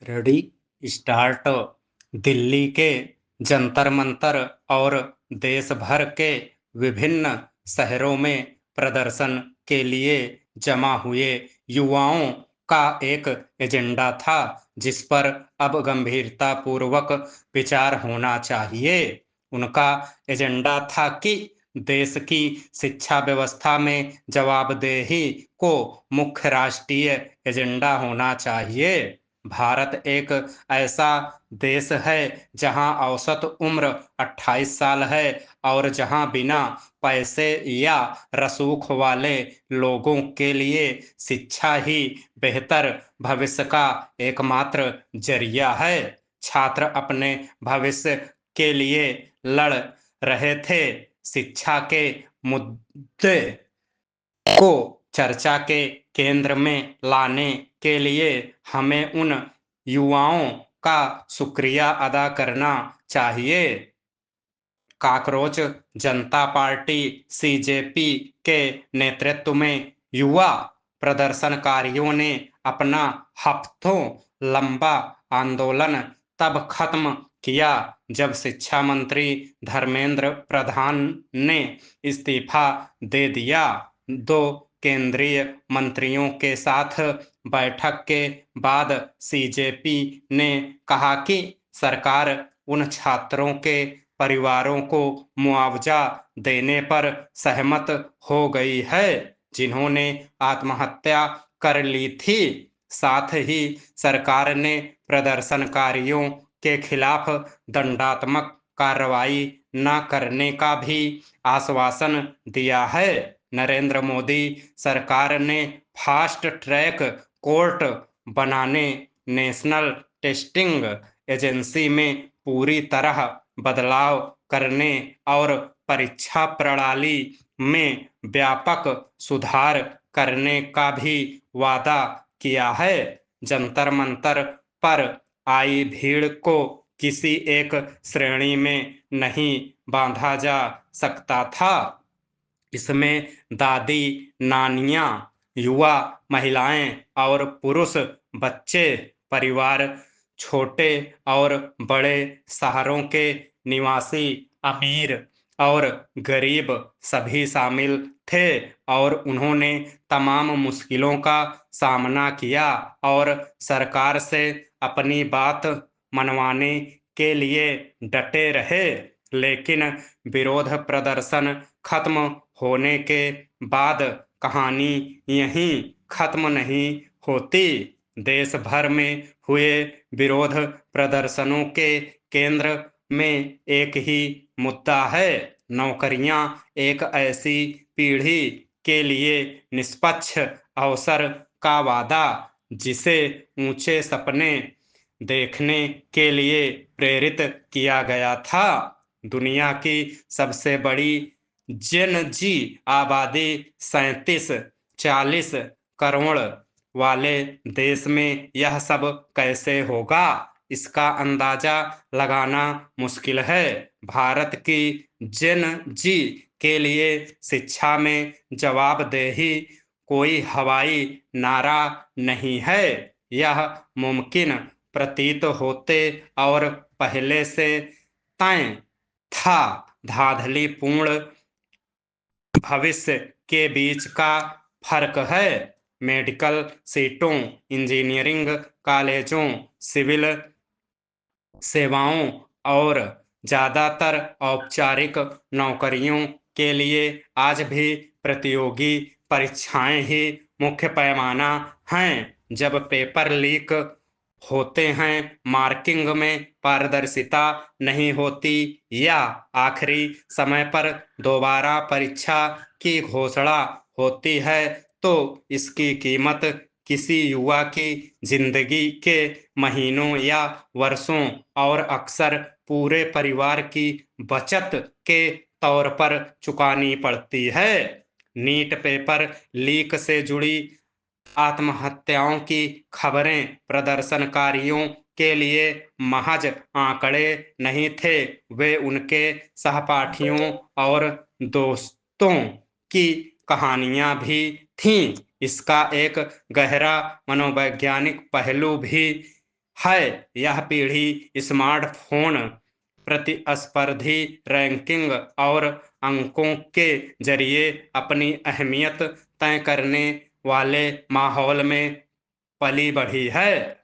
Ready start. Delhi के जंतर मंतर और देश भर के विभिन्न शहरों में प्रदर्शन के लिए जमा हुए युवाओं का एक एजेंडा था, जिस पर अब गंभीरता पूर्वक विचार होना चाहिए। उनका एजेंडा था कि देश की शिक्षा व्यवस्था में जवाबदेही को मुख्य राष्ट्रीय एजेंडा होना चाहिए। भारत एक ऐसा देश है जहां औसत उम्र 28 साल है और जहां बिना पैसे या रसूख वाले लोगों के लिए शिक्षा ही बेहतर भविष्य का एकमात्र जरिया है। छात्र अपने भविष्य के लिए लड़ रहे थे। शिक्षा के मुद्दे को चर्चा के केंद्र में लाने के लिए हमें उन युवाओं का शुक्रिया अदा करना चाहिए। कॉकरोच जनता पार्टी सीजेपी के नेतृत्व में युवा प्रदर्शनकारियों ने अपना हफ्तों लंबा आंदोलन तब खत्म किया जब शिक्षा मंत्री धर्मेंद्र प्रधान ने इस्तीफा दे दिया। दो केंद्रीय मंत्रियों के साथ बैठक के बाद सीजेपी ने कहा कि सरकार उन छात्रों के परिवारों को मुआवजा देने पर सहमत हो गई है जिन्होंने आत्महत्या कर ली थी। साथ ही सरकार ने प्रदर्शनकारियों के खिलाफ दंडात्मक कार्रवाई न करने का भी आश्वासन दिया है। नरेंद्र मोदी सरकार ने फास्ट ट्रैक कोर्ट बनाने, नेशनल टेस्टिंग एजेंसी में पूरी तरह बदलाव करने और परीक्षा प्रणाली में व्यापक सुधार करने का भी वादा किया है। जंतर मंतर पर आई भीड़ को किसी एक श्रेणी में नहीं बांधा जा सकता था। इसमें दादी, नानियां, युवा, महिलाएं और पुरुष, बच्चे, परिवार, छोटे और बड़े शहरों के निवासी, अमीर और गरीब सभी शामिल थे और उन्होंने तमाम मुश्किलों का सामना किया और सरकार से अपनी बात मनवाने के लिए डटे रहे। लेकिन विरोध प्रदर्शन खत्म होने के बाद कहानी यहीं खत्म नहीं होती। देश भर में हुए विरोध प्रदर्शनों के केंद्र में एक ही मुद्दा है, नौकरियां, एक ऐसी पीढ़ी के लिए निष्पक्ष अवसर का वादा जिसे ऊंचे सपने देखने के लिए प्रेरित किया गया था। दुनिया की सबसे बड़ी जेन जी आबादी 37-40 करोड़ वाले देश में यह सब कैसे होगा, इसका अंदाजा लगाना मुश्किल है। भारत की जेन जी के लिए शिक्षा में जवाबदेही कोई हवाई नारा नहीं है। यह मुमकिन प्रतीत होते और पहले से तय था। धांधलीपूर्ण भविष्य के बीच का फर्क है। मेडिकल सीटों, इंजीनियरिंग कॉलेजों, सिविल सेवाओं और ज्यादातर औपचारिक नौकरियों के लिए आज भी प्रतियोगी परीक्षाएं ही मुख्य पैमाना हैं। जब पेपर लीक होते हैं, मार्किंग में पारदर्शिता नहीं होती या आखिरी समय पर दोबारा परीक्षा की घोषणा होती है, तो इसकी कीमत किसी युवा की जिंदगी के महीनों या वर्षों और अक्सर पूरे परिवार की बचत के तौर पर चुकानी पड़ती है। नीट पेपर लीक से जुड़ी आत्महत्याओं की खबरें प्रदर्शनकारियों के लिए महज आंकड़े नहीं थे, वे उनके सहपाठियों और दोस्तों की कहानियां भी थीं। इसका एक गहरा मनोवैज्ञानिक पहलू भी है। यह पीढ़ी स्मार्टफोन, प्रतिस्पर्धी रैंकिंग और अंकों के जरिए अपनी अहमियत तय करने वाले माहौल में पली बढ़ी है।